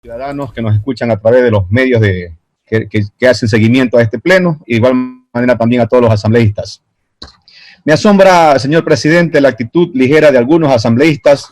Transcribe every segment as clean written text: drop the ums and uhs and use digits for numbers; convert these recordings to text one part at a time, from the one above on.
Ciudadanos que nos escuchan a través de los medios que hacen seguimiento a este pleno, y de igual manera también a todos los asambleístas. Me asombra, señor presidente, la actitud ligera de algunos asambleístas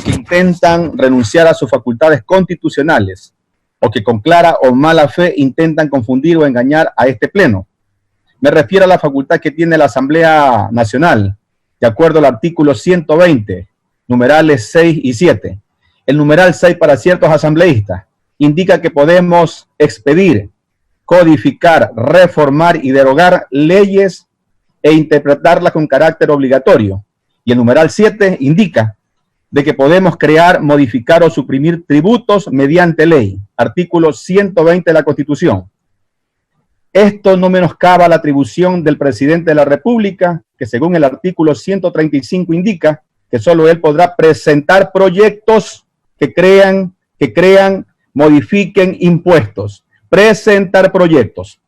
que intentan renunciar a sus facultades constitucionales o que con clara o mala fe intentan confundir o engañar a este pleno. Me refiero a la facultad que tiene la Asamblea Nacional, de acuerdo al artículo 120, numerales 6 y 7. El numeral 6 para ciertos asambleístas indica que podemos expedir, codificar, reformar y derogar leyes e interpretarlas con carácter obligatorio. Y el numeral 7 indica de que podemos crear, modificar o suprimir tributos mediante ley. Artículo 120 de la Constitución. Esto no menoscaba la atribución del presidente de la República, que según el artículo 135 indica que solo él podrá presentar proyectos que crean, modifiquen impuestos. Presentar proyectos.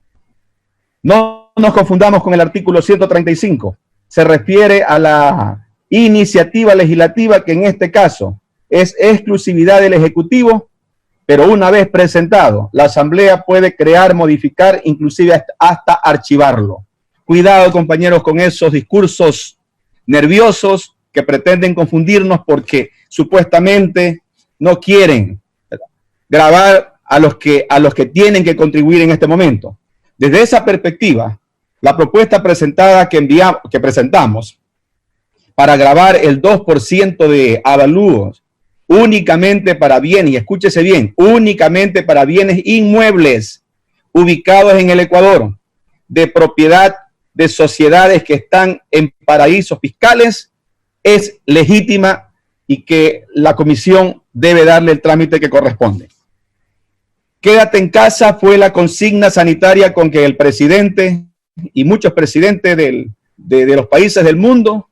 No nos confundamos con el artículo 135. Se refiere a la iniciativa legislativa que en este caso es exclusividad del Ejecutivo, pero una vez presentado, la Asamblea puede crear, modificar, inclusive hasta archivarlo. Cuidado, compañeros, con esos discursos nerviosos que pretenden confundirnos porque supuestamente no quieren grabar a los que tienen que contribuir en este momento. Desde esa perspectiva, la propuesta presentada que presentamos para grabar el 2% de avalúos únicamente para bienes, y escúchese bien, únicamente para bienes inmuebles ubicados en el Ecuador, de propiedad de sociedades que están en paraísos fiscales, es legítima y que la comisión debe darle el trámite que corresponde. Quédate en casa fue la consigna sanitaria con que el presidente y muchos presidentes de los países del mundo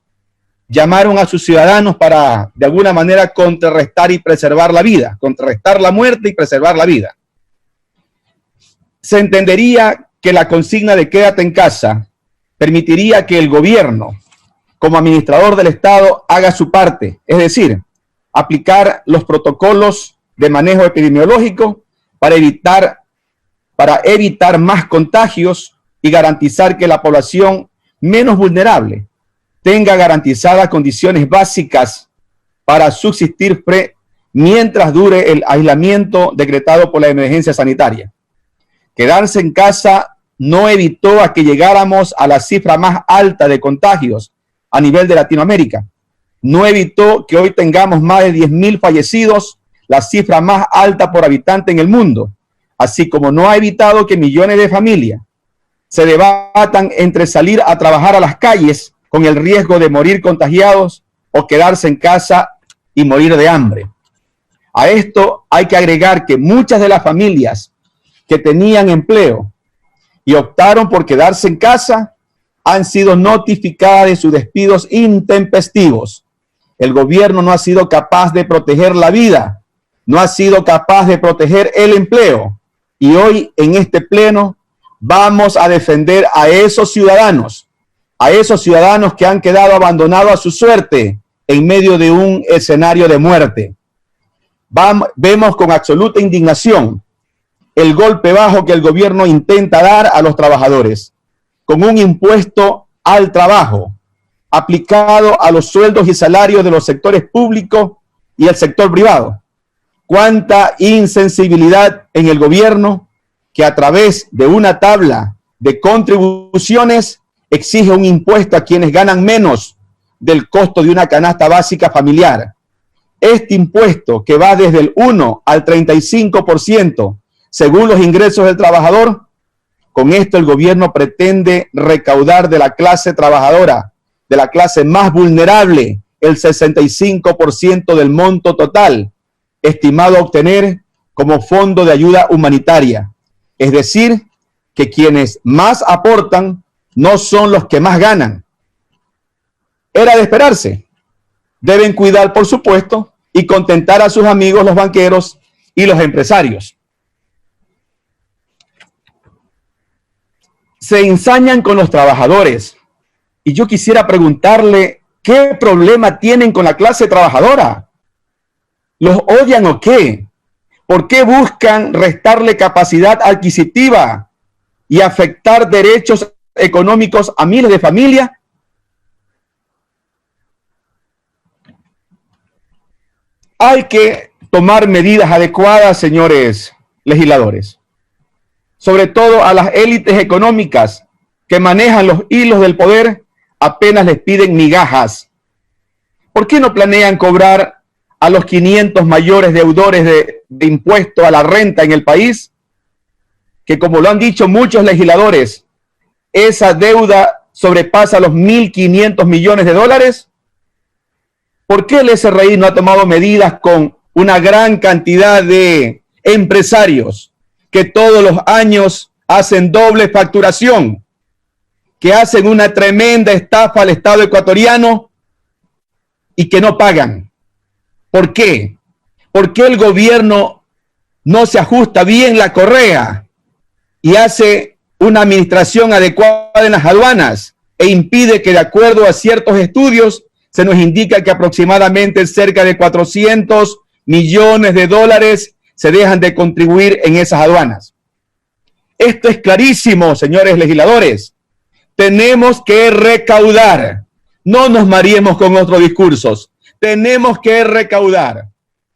llamaron a sus ciudadanos para, de alguna manera, contrarrestar y preservar la vida, contrarrestar la muerte y preservar la vida. Se entendería que la consigna de quédate en casa permitiría que el gobierno, como administrador del Estado, haga su parte, es decir, aplicar los protocolos de manejo epidemiológico para evitar más contagios y garantizar que la población menos vulnerable tenga garantizadas condiciones básicas para subsistir mientras dure el aislamiento decretado por la emergencia sanitaria. Quedarse en casa no evitó a que llegáramos a la cifra más alta de contagios a nivel de Latinoamérica. No evitó que hoy tengamos más de 10.000 fallecidos, la cifra más alta por habitante en el mundo, así como no ha evitado que millones de familias se debatan entre salir a trabajar a las calles con el riesgo de morir contagiados o quedarse en casa y morir de hambre. A esto hay que agregar que muchas de las familias que tenían empleo y optaron por quedarse en casa han sido notificadas de sus despidos intempestivos. El gobierno no ha sido capaz de proteger la vida, no ha sido capaz de proteger el empleo. Y hoy en este pleno vamos a defender a esos ciudadanos que han quedado abandonados a su suerte en medio de un escenario de muerte. Vemos con absoluta indignación el golpe bajo que el gobierno intenta dar a los trabajadores, con un impuesto al trabajo aplicado a los sueldos y salarios de los sectores públicos y el sector privado. Cuánta insensibilidad en el gobierno que a través de una tabla de contribuciones exige un impuesto a quienes ganan menos del costo de una canasta básica familiar. Este impuesto, que va desde el 1 al 35% según los ingresos del trabajador, con esto el gobierno pretende recaudar de la clase trabajadora, de la clase más vulnerable, el 65% del monto total, estimado a obtener como fondo de ayuda humanitaria. Es decir, que quienes más aportan no son los que más ganan. Era de esperarse. Deben cuidar, por supuesto, y contentar a sus amigos los banqueros y los empresarios. Se ensañan con los trabajadores. Y yo quisiera preguntarle, ¿qué problema tienen con la clase trabajadora? ¿Los odian o qué? ¿Por qué buscan restarle capacidad adquisitiva y afectar derechos económicos a miles de familias? Hay que tomar medidas adecuadas, señores legisladores, sobre todo a las élites económicas que manejan los hilos del poder, apenas les piden migajas. ¿Por qué no planean cobrar a los 500 mayores deudores de impuesto a la renta en el país? Que, como lo han dicho muchos legisladores, esa deuda sobrepasa los 1.500 millones de dólares. ¿Por qué el SRI no ha tomado medidas con una gran cantidad de empresarios que todos los años hacen doble facturación, que hacen una tremenda estafa al Estado ecuatoriano y que no pagan? ¿Por qué? ¿Por qué el gobierno no se ajusta bien la correa y hace una administración adecuada en las aduanas e impide que, de acuerdo a ciertos estudios, se nos indica que aproximadamente cerca de 400 millones de dólares se dejan de contribuir en esas aduanas? Esto es clarísimo, señores legisladores. Tenemos que recaudar. No nos mareemos con otros discursos. Tenemos que recaudar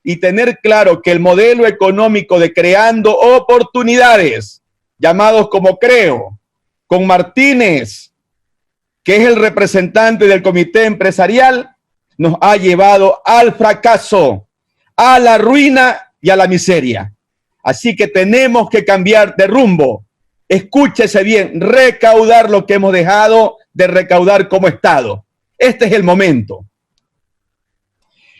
y tener claro que el modelo económico de creando oportunidades, llamados como Creo, con Martínez, que es el representante del comité empresarial, nos ha llevado al fracaso, a la ruina y a la miseria. Así que tenemos que cambiar de rumbo. Escúchese bien, recaudar lo que hemos dejado de recaudar como Estado. Este es el momento.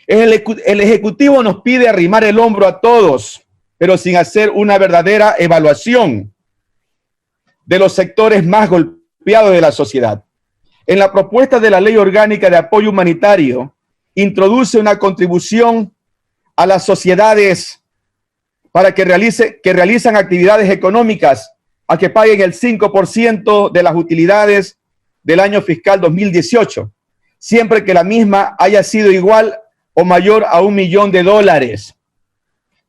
El Ejecutivo nos pide arrimar el hombro a todos, pero sin hacer una verdadera evaluación de los sectores más golpeados de la sociedad. En la propuesta de la Ley Orgánica de Apoyo Humanitario, introduce una contribución a las sociedades para que realizan actividades económicas a que paguen el 5% de las utilidades del año fiscal 2018, siempre que la misma haya sido igual o mayor a $1 millón.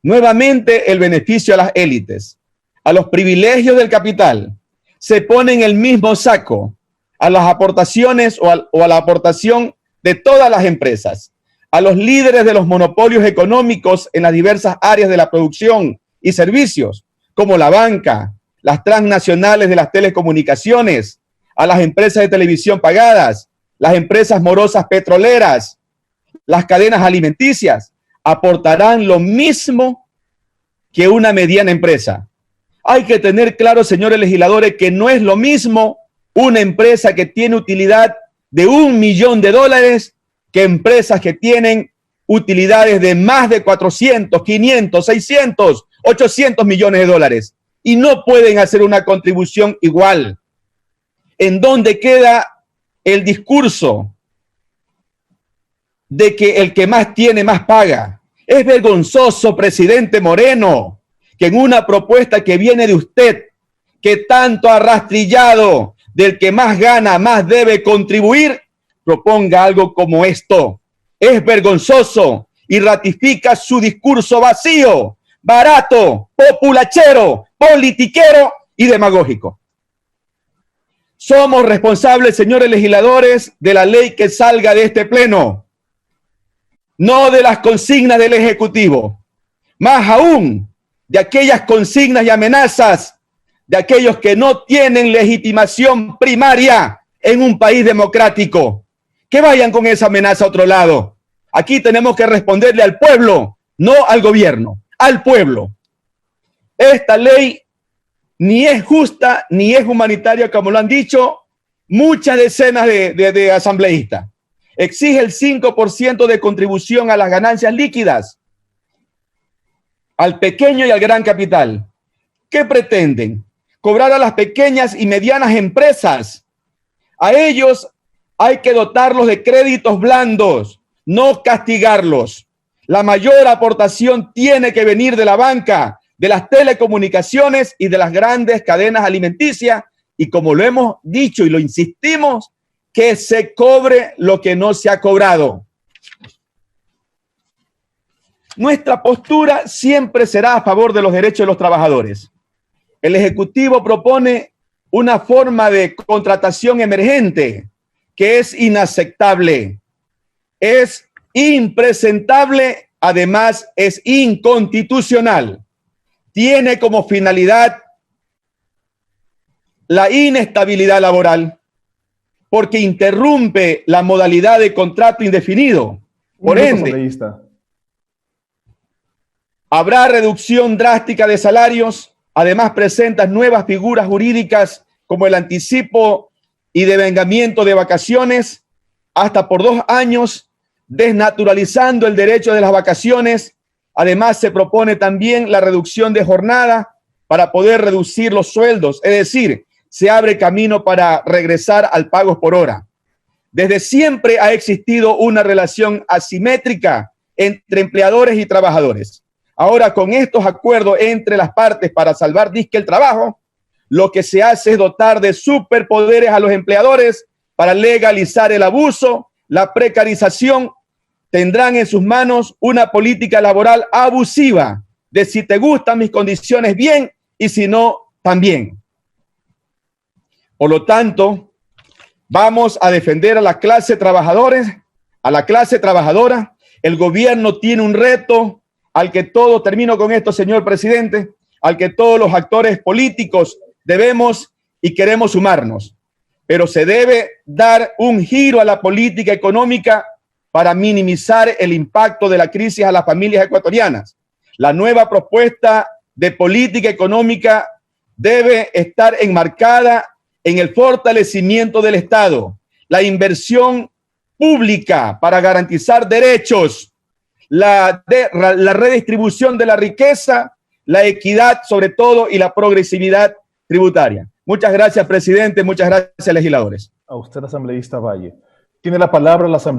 Nuevamente, el beneficio a las élites, a los privilegios del capital, se pone en el mismo saco a las aportaciones o a la aportación de todas las empresas, a los líderes de los monopolios económicos en las diversas áreas de la producción y servicios, como la banca, las transnacionales de las telecomunicaciones, a las empresas de televisión pagadas, las empresas morosas petroleras, las cadenas alimenticias, aportarán lo mismo que una mediana empresa. Hay que tener claro, señores legisladores, que no es lo mismo una empresa que tiene utilidad de $1 millón que empresas que tienen utilidades de más de 400, 500, 600, 800 millones de dólares y no pueden hacer una contribución igual. ¿En dónde queda el discurso de que el que más tiene más paga? Es vergonzoso, presidente Moreno, que en una propuesta que viene de usted, que tanto ha rastrillado del que más gana, más debe contribuir, proponga algo como esto. Es vergonzoso y ratifica su discurso vacío, barato, populachero, politiquero y demagógico. Somos responsables, señores legisladores, de la ley que salga de este pleno, no de las consignas del Ejecutivo, más aún de aquellas consignas y amenazas de aquellos que no tienen legitimación primaria en un país democrático. Que vayan con esa amenaza a otro lado. Aquí tenemos que responderle al pueblo, no al gobierno, al pueblo. Esta ley ni es justa ni es humanitaria, como lo han dicho muchas decenas de asambleístas. Exige el 5% de contribución a las ganancias líquidas, al pequeño y al gran capital. ¿Qué pretenden? Cobrar a las pequeñas y medianas empresas. A ellos hay que dotarlos de créditos blandos, no castigarlos. La mayor aportación tiene que venir de la banca, de las telecomunicaciones y de las grandes cadenas alimenticias. Y como lo hemos dicho y lo insistimos, que se cobre lo que no se ha cobrado. Nuestra postura siempre será a favor de los derechos de los trabajadores. El Ejecutivo propone una forma de contratación emergente que es inaceptable, es impresentable, además es inconstitucional. Tiene como finalidad la inestabilidad laboral porque interrumpe la modalidad de contrato indefinido. Por ende, habrá reducción drástica de salarios. Además, presenta nuevas figuras jurídicas como el anticipo y devengamiento de vacaciones hasta por 2 años, desnaturalizando el derecho de las vacaciones. Además, se propone también la reducción de jornada para poder reducir los sueldos, es decir, se abre camino para regresar al pago por hora. Desde siempre ha existido una relación asimétrica entre empleadores y trabajadores. Ahora, con estos acuerdos entre las partes para salvar disque el trabajo, lo que se hace es dotar de superpoderes a los empleadores para legalizar el abuso, la precarización. Tendrán en sus manos una política laboral abusiva de si te gustan mis condiciones, bien, y si no, también. Por lo tanto, vamos a defender a la clase trabajadora. El gobierno tiene un reto al que todos, termino con esto, señor presidente, al que todos los actores políticos debemos y queremos sumarnos. Pero se debe dar un giro a la política económica para minimizar el impacto de la crisis a las familias ecuatorianas. La nueva propuesta de política económica debe estar enmarcada en el fortalecimiento del Estado, la inversión pública para garantizar derechos, la redistribución de la riqueza, la equidad sobre todo y la progresividad tributaria. Muchas gracias, presidente. Muchas gracias, legisladores. A usted, asambleísta Valle. Tiene la palabra la asambleísta.